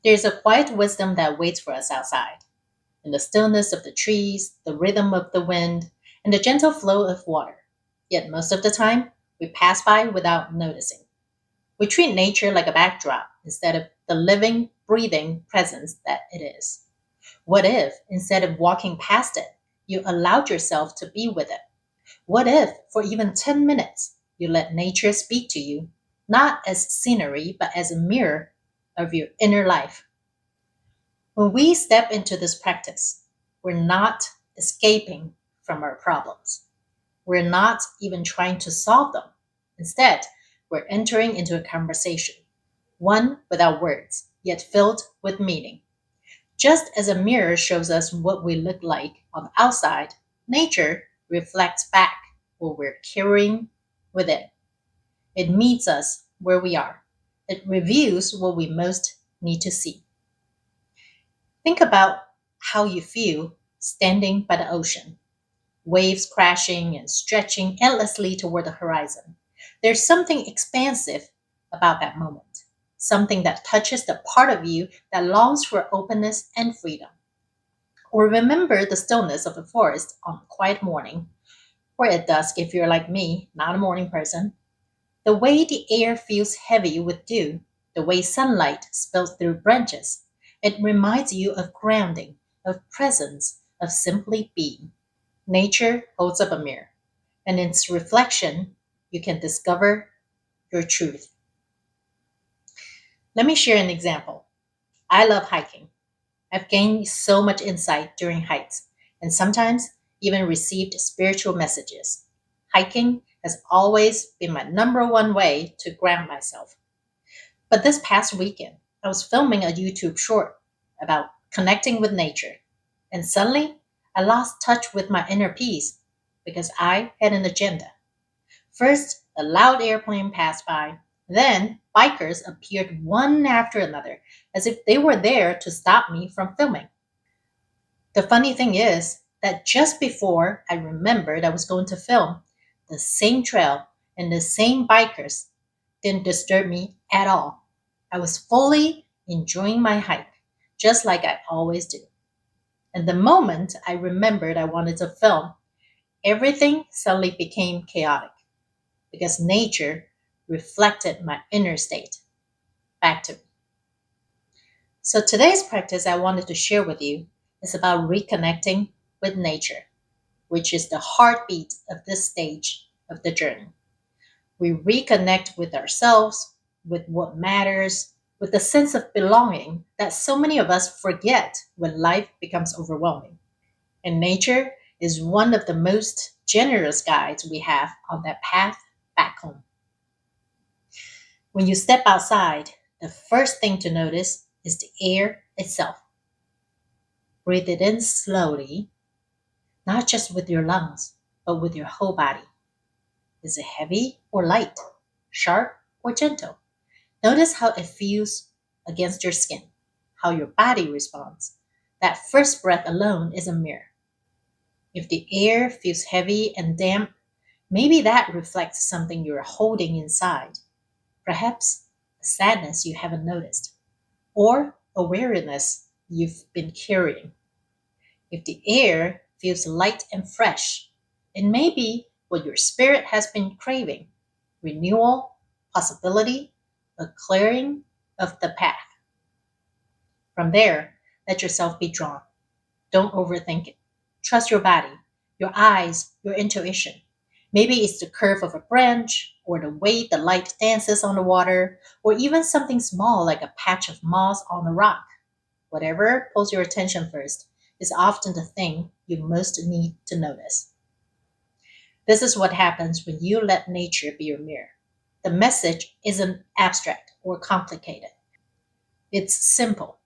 There's a quiet wisdom that waits for us outside, in the stillness of the trees, the rhythm of the wind, and the gentle flow of water. Yet most of the time, we pass by without noticing. We treat nature like a backdrop instead of the living, breathing presence that it is. What if, instead of walking past it, you allowed yourself to be with it? What if, for even 10 minutes, you let nature speak to you, not as scenery, but as a mirror of your inner life? When we step into this practice, we're not escaping from our problems. We're not even trying to solve them. Instead, we're entering into a conversation, one without words, yet filled with meaning. Just as a mirror shows us what we look like on the outside, nature reflects back what we're carrying within. It meets us where we are. It reveals what we most need to see. Think about how you feel standing by the ocean, waves crashing and stretching endlessly toward the horizon. There's something expansive about that moment, something that touches the part of you that longs for openness and freedom. Or remember the stillness of the forest on a quiet morning, or at dusk if you're like me, not a morning person. The way the air feels heavy with dew, the way sunlight spills through branches, it reminds you of grounding, of presence, of simply being. Nature holds up a mirror, and in its reflection, you can discover your truth. Let me share an example. I love hiking. I've gained so much insight during hikes, and sometimes even received spiritual messages. Hiking has always been my number one way to ground myself. But this past weekend, I was filming a YouTube short about connecting with nature, and suddenly I lost touch with my inner peace because I had an agenda. First, a loud airplane passed by, then, bikers appeared one after another as if they were there to stop me from filming. The funny thing is that just before I remembered I was going to film, the same trail and the same bikers didn't disturb me at all. I was fully enjoying my hike, just like I always do. And the moment I remembered I wanted to film, everything suddenly became chaotic because nature reflected my inner state back to me. So today's practice I wanted to share with you is about reconnecting with nature, which is the heartbeat of this stage of the journey. We reconnect with ourselves, with what matters, with the sense of belonging that so many of us forget when life becomes overwhelming. And nature is one of the most generous guides we have on that path back home. When you step outside, the first thing to notice is the air itself. Breathe it in slowly, not just with your lungs, but with your whole body. Is it heavy or light? Sharp or gentle? Notice how it feels against your skin, how your body responds. That first breath alone is a mirror. If the air feels heavy and damp, maybe that reflects something you're holding inside. Perhaps a sadness you haven't noticed, or a weariness you've been carrying. If the air feels light and fresh, it may be what your spirit has been craving: renewal, possibility, a clearing of the path. From there, let yourself be drawn. Don't overthink it. Trust your body, your eyes, your intuition. Maybe it's the curve of a branch, or the way the light dances on the water, or even something small like a patch of moss on a rock. Whatever pulls your attention first is often the thing you most need to notice. This is what happens when you let nature be your mirror. The message isn't abstract or complicated, it's simple,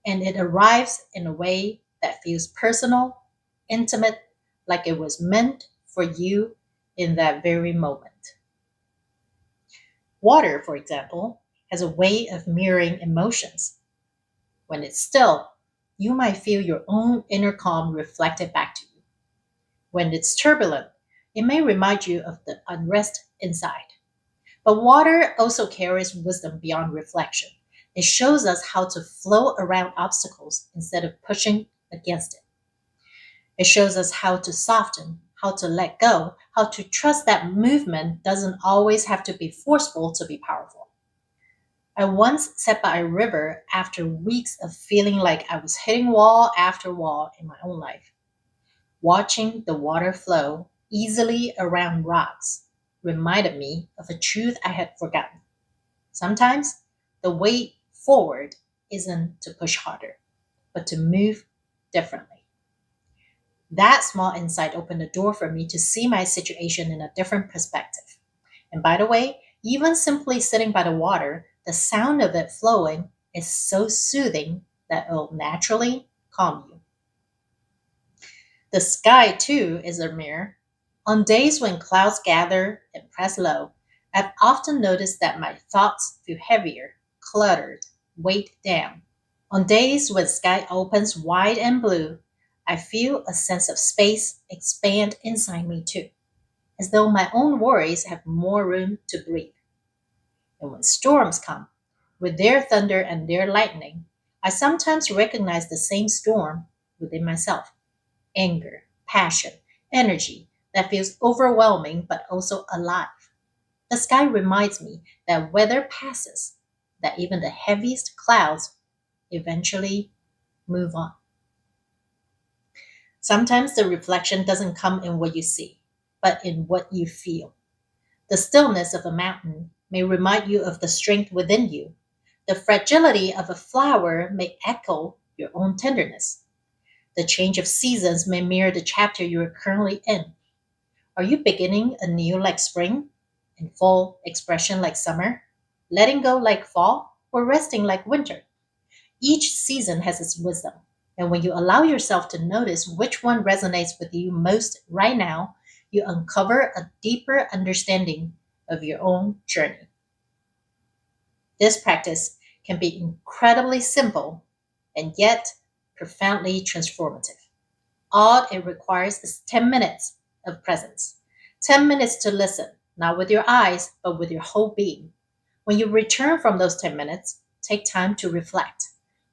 and it arrives in a way that feels personal, intimate, like it was meant for you in that very moment. Water, for example, has a way of mirroring emotions. When it's still, you might feel your own inner calm reflected back to you. When it's turbulent, it may remind you of the unrest inside. But water also carries wisdom beyond reflection. It shows us how to flow around obstacles instead of pushing against it. It shows us how to soften, how to let go, how to trust that movement doesn't always have to be forceful to be powerful. I once sat by a river after weeks of feeling like I was hitting wall after wall in my own life. Watching the water flow easily around rocks reminded me of a truth I had forgotten. Sometimes the way forward isn't to push harder, but to move differently. That small insight opened the door for me to see my situation in a different perspective. And by the way, even simply sitting by the water, the sound of it flowing is so soothing that it will naturally calm you. The sky, too, is a mirror. On days when clouds gather and press low, I've often noticed that my thoughts feel heavier, cluttered, weighed down. On days when sky opens wide and blue, I feel a sense of space expand inside me too, as though my own worries have more room to breathe. And when storms come, with their thunder and their lightning, I sometimes recognize the same storm within myself: anger, passion, energy that feels overwhelming but also alive. The sky reminds me that weather passes, that even the heaviest clouds eventually move on. Sometimes the reflection doesn't come in what you see, but in what you feel. The stillness of a mountain may remind you of the strength within you. The fragility of a flower may echo your own tenderness. The change of seasons may mirror the chapter you are currently in. Are you beginning anew like spring, in full expression like summer, letting go like fall, or resting like winter? Each season has its wisdom, and when you allow yourself to notice which one resonates with you most right now, you uncover a deeper understanding of your own journey. This practice can be incredibly simple and yet profoundly transformative. All it requires is 10 minutes of presence. 10 minutes to listen, not with your eyes, but with your whole being. When you return from those 10 minutes, take time to reflect.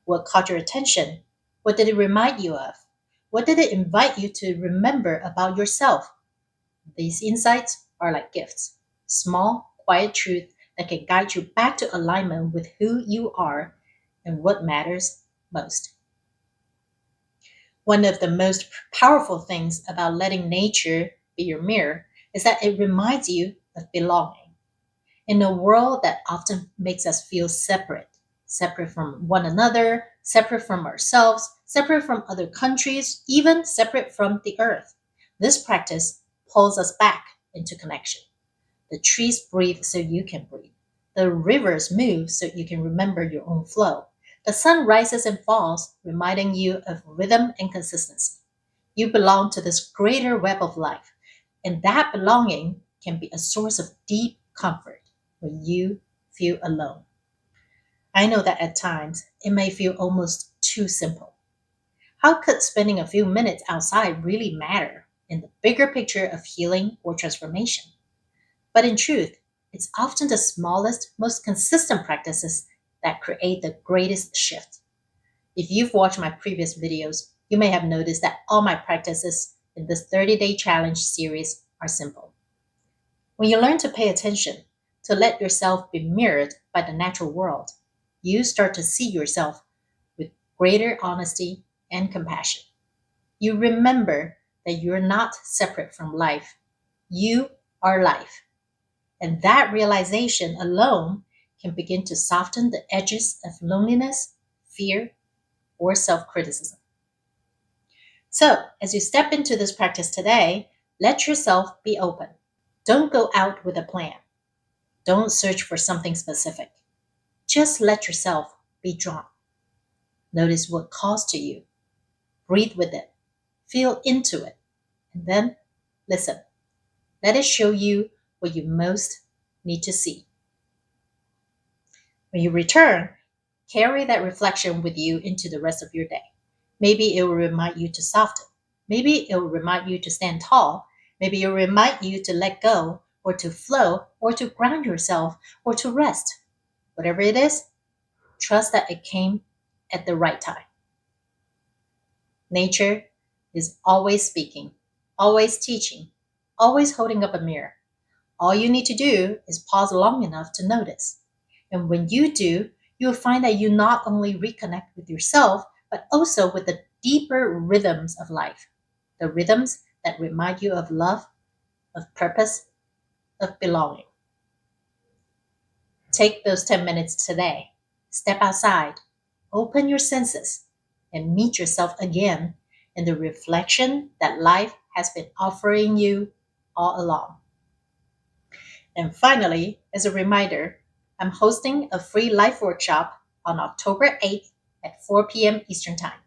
What caught your attention? What did it remind you of? What did it invite you to remember about yourself? These insights are like gifts, small, quiet truths that can guide you back to alignment with who you are and what matters most. One of the most powerful things about letting nature be your mirror is that it reminds you of belonging. In a world that often makes us feel separate, separate from one another, separate from ourselves, separate from other countries, even separate from the earth, this practice pulls us back into connection. The trees breathe so you can breathe. The rivers move so you can remember your own flow. The sun rises and falls, reminding you of rhythm and consistency. You belong to this greater web of life, and that belonging can be a source of deep comfort when you feel alone. I know that at times it may feel almost too simple. How could spending a few minutes outside really matter in the bigger picture of healing or transformation? But in truth, it's often the smallest, most consistent practices that create the greatest shift. If you've watched my previous videos, you may have noticed that all my practices in this 30-day challenge series are simple. When you learn to pay attention, to let yourself be mirrored by the natural world, you start to see yourself with greater honesty and compassion. You remember that you're not separate from life. You are life. And that realization alone can begin to soften the edges of loneliness, fear, or self criticism. So, as you step into this practice today, let yourself be open. Don't go out with a plan. Don't search for something specific. Just let yourself be drawn. Notice what calls to you. Breathe with it. Feel into it. And then listen. Let it show you what you most need to see. When you return, carry that reflection with you into the rest of your day. Maybe it will remind you to soften. Maybe it will remind you to stand tall. Maybe it will remind you to let go, or to flow, or to ground yourself, or to rest. Whatever it is, Trust that it came at the right time. Nature is always speaking, always teaching, always holding up a mirror. All you need to do is pause long enough to notice. And when you do, you'll find that you not only reconnect with yourself, but also with the deeper rhythms of life, the rhythms that remind you of love, of purpose, of belonging. Take those 10 minutes today. Step outside, open your senses, and meet yourself again in the reflection that life has been offering you all along. And finally, as a reminder, I'm hosting a free life workshop on October 8th at 4 p.m. Eastern Time.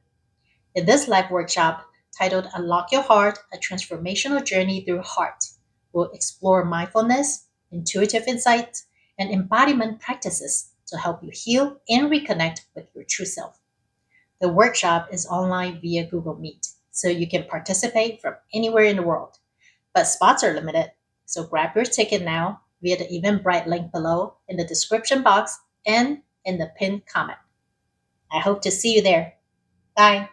In this live workshop, titled Unlock Your Heart, a Transformational Journey Through Heart, we'll explore mindfulness, intuitive insights, and embodiment practices to help you heal and reconnect with your true self. The workshop is online via Google Meet, so you can participate from anywhere in the world. But spots are limited, so grab your ticket now via the Eventbrite link below in the description box and in the pinned comment. I hope to see you there. Bye.